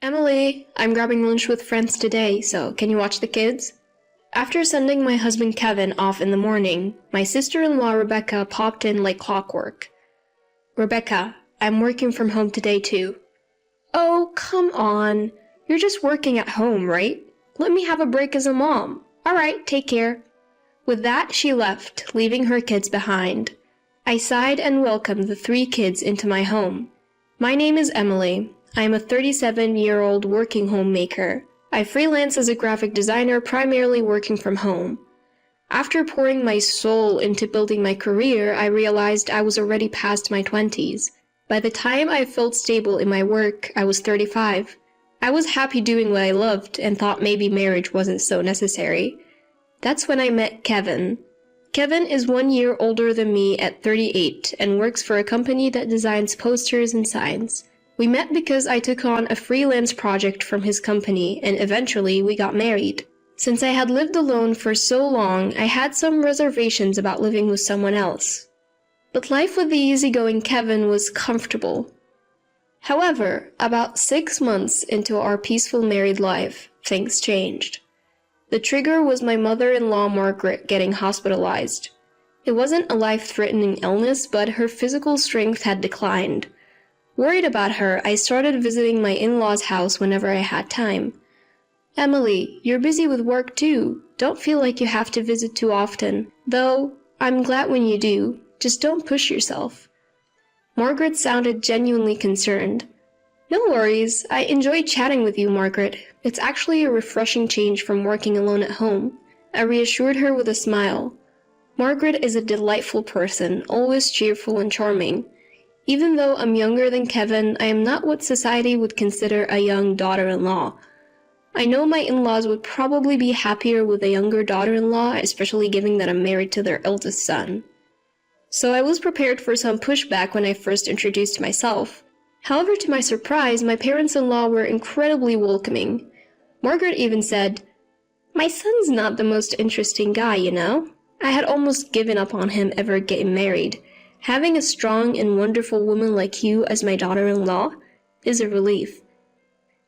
Emily, I'm grabbing lunch with friends today, so can you watch the kids? After sending my husband Kevin off in the morning, my sister-in-law Rebecca popped in like clockwork. Rebecca, I'm working from home today too. Oh, come on. You're just working at home, right? Let me have a break as a mom. Alright, take care. With that, she left, leaving her kids behind. I sighed and welcomed the 3 kids into my home. My name is Emily. I am a 37-year-old working homemaker. I freelance as a graphic designer, primarily working from home. After pouring my soul into building my career, I realized I was already past my 20s. By the time I felt stable in my work, I was 35. I was happy doing what I loved and thought maybe marriage wasn't so necessary. That's when I met Kevin. Kevin is 1 year older than me at 38 and works for a company that designs posters and signs. We met because I took on a freelance project from his company, and eventually we got married. Since I had lived alone for so long, I had some reservations about living with someone else. But life with the easygoing Kevin was comfortable. However, about 6 months into our peaceful married life, things changed. The trigger was my mother-in-law Margaret getting hospitalized. It wasn't a life-threatening illness, but her physical strength had declined. Worried about her, I started visiting my in-laws' house whenever I had time. Emily, you're busy with work too. Don't feel like you have to visit too often. Though, I'm glad when you do. Just don't push yourself. Margaret sounded genuinely concerned. No worries. I enjoyed chatting with you, Margaret. It's actually a refreshing change from working alone at home. I reassured her with a smile. Margaret is a delightful person, always cheerful and charming. Even though I'm younger than Kevin, I am not what society would consider a young daughter-in-law. I know my in-laws would probably be happier with a younger daughter-in-law, especially given that I'm married to their eldest son. So I was prepared for some pushback when I first introduced myself. However, to my surprise, my parents-in-law were incredibly welcoming. Margaret even said, "My son's not the most interesting guy, you know? I had almost given up on him ever getting married. Having a strong and wonderful woman like you as my daughter-in-law is a relief."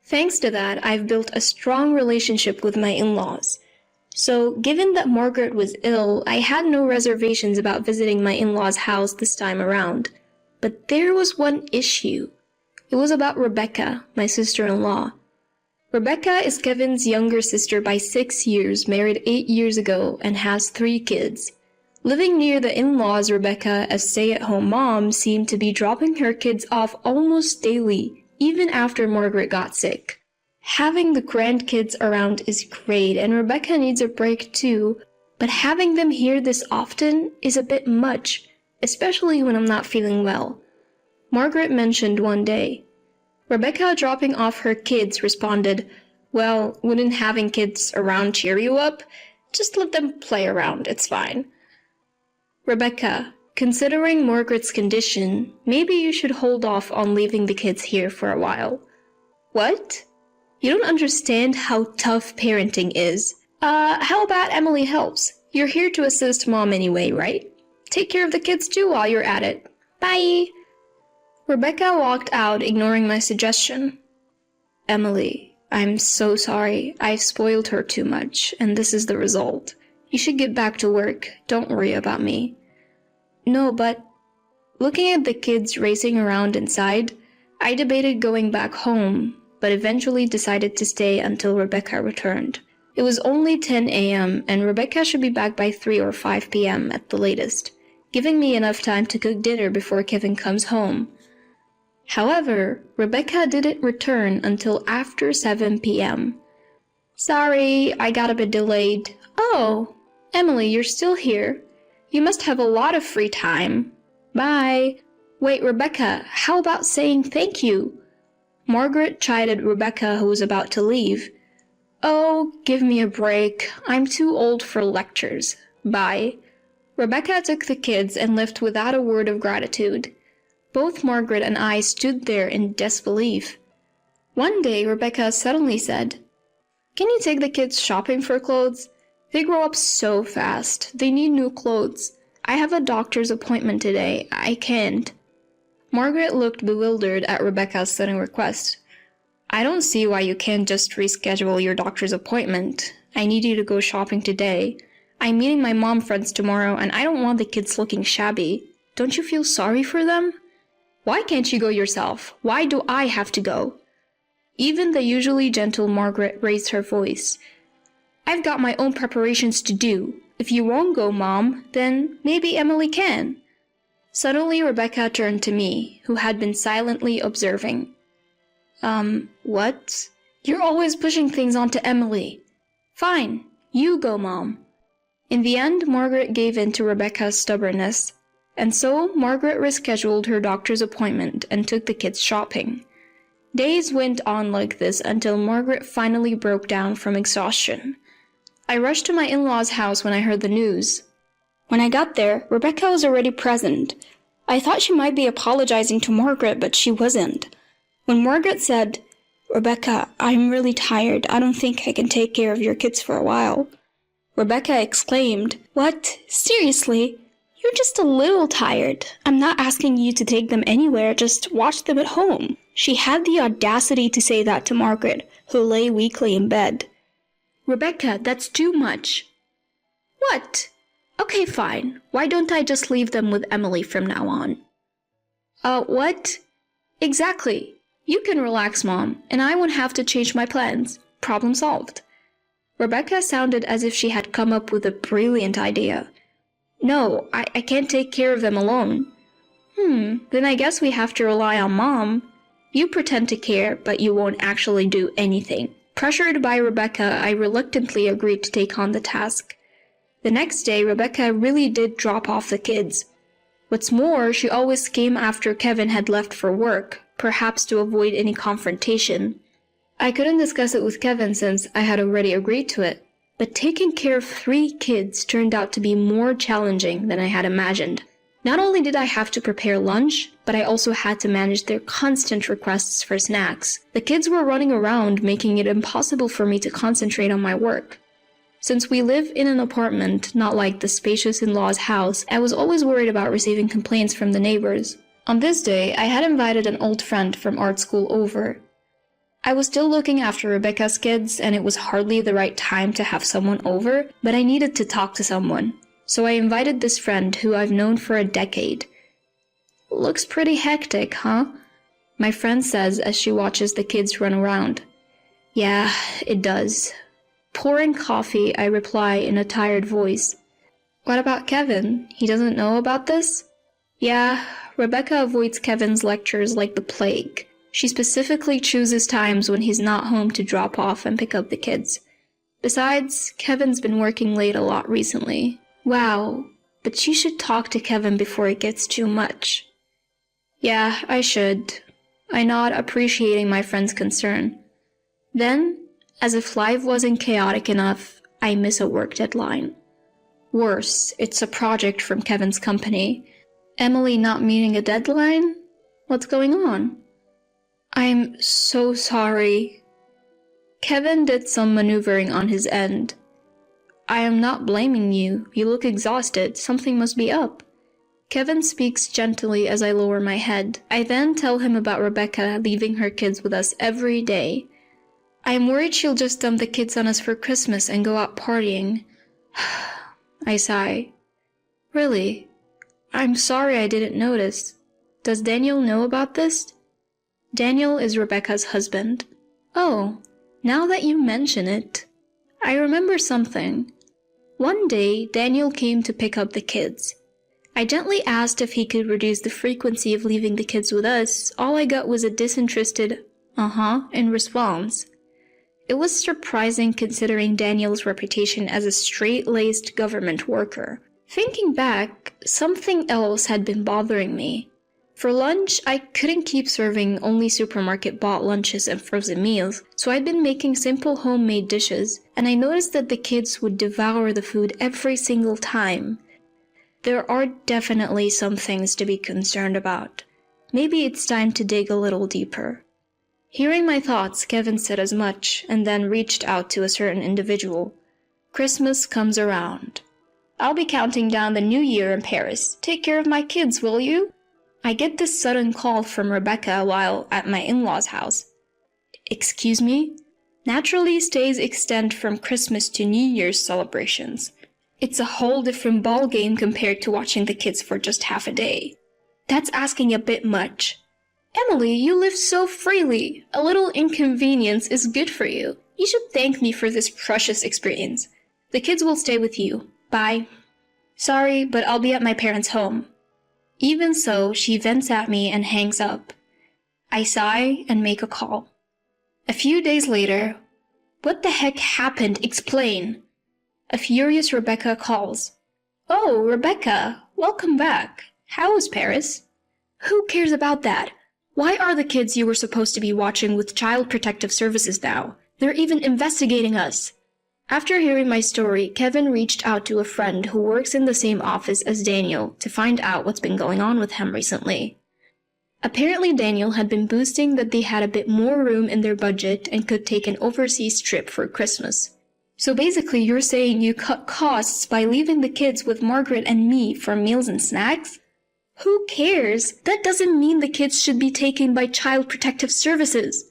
Thanks to that, I've built a strong relationship with my in-laws. So, given that Margaret was ill, I had no reservations about visiting my in-laws' house this time around. But there was one issue. It was about Rebecca, my sister-in-law. Rebecca is Kevin's younger sister by 6 years, married 8 years ago, and has 3 kids. Living near the in-laws, Rebecca, as stay-at-home mom, seemed to be dropping her kids off almost daily, even after Margaret got sick. Having the grandkids around is great, and Rebecca needs a break too, but having them here this often is a bit much, especially when I'm not feeling well. Margaret mentioned one day. Rebecca, dropping off her kids, responded, "Well, wouldn't having kids around cheer you up? Just let them play around, it's fine." Rebecca, considering Margaret's condition, maybe you should hold off on leaving the kids here for a while. What? You don't understand how tough parenting is. How about Emily helps? You're here to assist mom anyway, right? Take care of the kids too while you're at it. Bye! Rebecca walked out, ignoring my suggestion. Emily, I'm so sorry. I've spoiled her too much, and this is the result. You should get back to work. Don't worry about me. No, but... Looking at the kids racing around inside, I debated going back home, but eventually decided to stay until Rebecca returned. It was only 10 a.m., and Rebecca should be back by 3 or 5 p.m. at the latest, giving me enough time to cook dinner before Kevin comes home. However, Rebecca didn't return until after 7 p.m. Sorry, I got a bit delayed. Oh, Emily, you're still here. You must have a lot of free time. Bye. Wait, Rebecca, how about saying thank you? Margaret chided Rebecca, who was about to leave. Oh, give me a break. I'm too old for lectures. Bye. Rebecca took the kids and left without a word of gratitude. Both Margaret and I stood there in disbelief. One day, Rebecca suddenly said, "Can you take the kids shopping for clothes? They grow up so fast. They need new clothes. I have a doctor's appointment today. I can't." Margaret looked bewildered at Rebecca's sudden request. I don't see why you can't just reschedule your doctor's appointment. I need you to go shopping today. I'm meeting my mom friends tomorrow and I don't want the kids looking shabby. Don't you feel sorry for them? Why can't you go yourself? Why do I have to go? Even the usually gentle Margaret raised her voice. I've got my own preparations to do. If you won't go, Mom, then maybe Emily can. Suddenly Rebecca turned to me, who had been silently observing. What? You're always pushing things onto Emily. Fine, you go, Mom. In the end, Margaret gave in to Rebecca's stubbornness, and so Margaret rescheduled her doctor's appointment and took the kids shopping. Days went on like this until Margaret finally broke down from exhaustion. I rushed to my in-laws' house when I heard the news. When I got there, Rebecca was already present. I thought she might be apologizing to Margaret, but she wasn't. When Margaret said, "Rebecca, I'm really tired. I don't think I can take care of your kids for a while," Rebecca exclaimed, "What? Seriously? You're just a little tired. I'm not asking you to take them anywhere, just watch them at home." She had the audacity to say that to Margaret, who lay weakly in bed. "Rebecca, that's too much." "What? Okay, fine. Why don't I just leave them with Emily from now on?" What? Exactly. You can relax, Mom, and I won't have to change my plans. Problem solved. Rebecca sounded as if she had come up with a brilliant idea. "No, I can't take care of them alone." Then I guess we have to rely on Mom. You pretend to care, but you won't actually do anything. Pressured by Rebecca, I reluctantly agreed to take on the task. The next day, Rebecca really did drop off the kids. What's more, she always came after Kevin had left for work, perhaps to avoid any confrontation. I couldn't discuss it with Kevin since I had already agreed to it, but taking care of 3 kids turned out to be more challenging than I had imagined. Not only did I have to prepare lunch, but I also had to manage their constant requests for snacks. The kids were running around, making it impossible for me to concentrate on my work. Since we live in an apartment, not like the spacious in-laws' house, I was always worried about receiving complaints from the neighbors. On this day, I had invited an old friend from art school over. I was still looking after Rebecca's kids, and it was hardly the right time to have someone over, but I needed to talk to someone. So I invited this friend who I've known for a decade. "Looks pretty hectic, huh?" my friend says as she watches the kids run around. "Yeah, it does." Pouring coffee, I reply in a tired voice. "What about Kevin? He doesn't know about this?" "Yeah, Rebecca avoids Kevin's lectures like the plague. She specifically chooses times when he's not home to drop off and pick up the kids. Besides, Kevin's been working late a lot recently." "Wow, but you should talk to Kevin before it gets too much." "Yeah, I should." I nod, appreciating my friend's concern. Then, as if life wasn't chaotic enough, I miss a work deadline. Worse, it's a project from Kevin's company. Emily not meeting a deadline? What's going on? "I'm so sorry." Kevin did some maneuvering on his end. "I am not blaming you. You look exhausted. Something must be up." Kevin speaks gently as I lower my head. I then tell him about Rebecca leaving her kids with us every day. "I am worried she'll just dump the kids on us for Christmas and go out partying." I sigh. "Really? I'm sorry I didn't notice. Does Daniel know about this?" Daniel is Rebecca's husband. "Oh, now that you mention it, I remember something. One day, Daniel came to pick up the kids. I gently asked if he could reduce the frequency of leaving the kids with us. All I got was a disinterested, in response. It was surprising considering Daniel's reputation as a straight-laced government worker. Thinking back, something else had been bothering me. For lunch, I couldn't keep serving only supermarket-bought lunches and frozen meals, so I'd been making simple homemade dishes, and I noticed that the kids would devour the food every single time. There are definitely some things to be concerned about. Maybe it's time to dig a little deeper. Hearing my thoughts, Kevin said as much, and then reached out to a certain individual. "Christmas comes around. I'll be counting down the new year in Paris. Take care of my kids, will you?" I get this sudden call from Rebecca while at my in-laws' house. Excuse me? Naturally, stays extend from Christmas to New Year's celebrations. It's a whole different ballgame compared to watching the kids for just half a day. That's asking a bit much. Emily, you live so freely. A little inconvenience is good for you. You should thank me for this precious experience. The kids will stay with you. Bye. Sorry, but I'll be at my parents' home. Even so, she vents at me and hangs up. I sigh and make a call. A few days later, what the heck happened? Explain. A furious Rebecca calls. Oh, Rebecca, welcome back. How is Paris? Who cares about that? Why are the kids you were supposed to be watching with Child Protective Services now? They're even investigating us. After hearing my story, Kevin reached out to a friend who works in the same office as Daniel to find out what's been going on with him recently. Apparently Daniel had been boasting that they had a bit more room in their budget and could take an overseas trip for Christmas. So basically you're saying you cut costs by leaving the kids with Margaret and me for meals and snacks? Who cares? That doesn't mean the kids should be taken by Child Protective Services.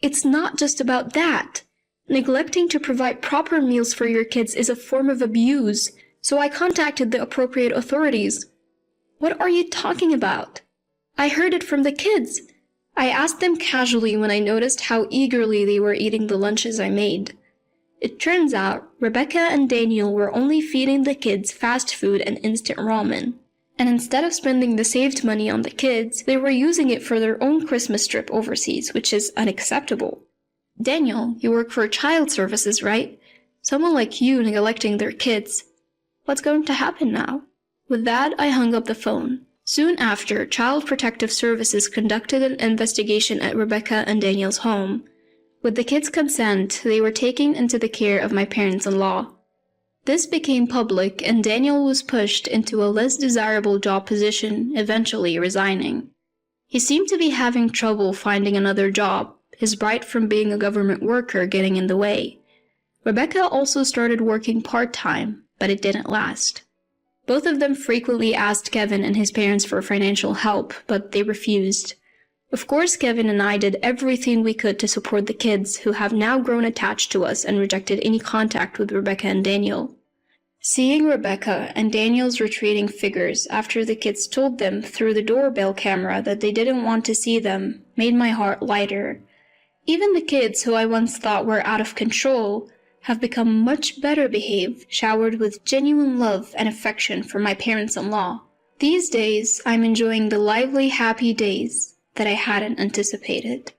It's not just about that. Neglecting to provide proper meals for your kids is a form of abuse, so I contacted the appropriate authorities. What are you talking about? I heard it from the kids. I asked them casually when I noticed how eagerly they were eating the lunches I made. It turns out Rebecca and Daniel were only feeding the kids fast food and instant ramen. And instead of spending the saved money on the kids, they were using it for their own Christmas trip overseas, which is unacceptable. Daniel, you work for Child Services, right? Someone like you neglecting their kids. What's going to happen now? With that, I hung up the phone. Soon after, Child Protective Services conducted an investigation at Rebecca and Daniel's home. With the kids' consent, they were taken into the care of my parents-in-law. This became public, and Daniel was pushed into a less desirable job position, eventually resigning. He seemed to be having trouble finding another job, his bright from being a government worker getting in the way. Rebecca also started working part-time, but it didn't last. Both of them frequently asked Kevin and his parents for financial help, but they refused. Of course, Kevin and I did everything we could to support the kids, who have now grown attached to us and rejected any contact with Rebecca and Daniel. Seeing Rebecca and Daniel's retreating figures after the kids told them through the doorbell camera that they didn't want to see them made my heart lighter. Even the kids who I once thought were out of control have become much better behaved, showered with genuine love and affection from my parents-in-law. These days, I'm enjoying the lively, happy days that I hadn't anticipated.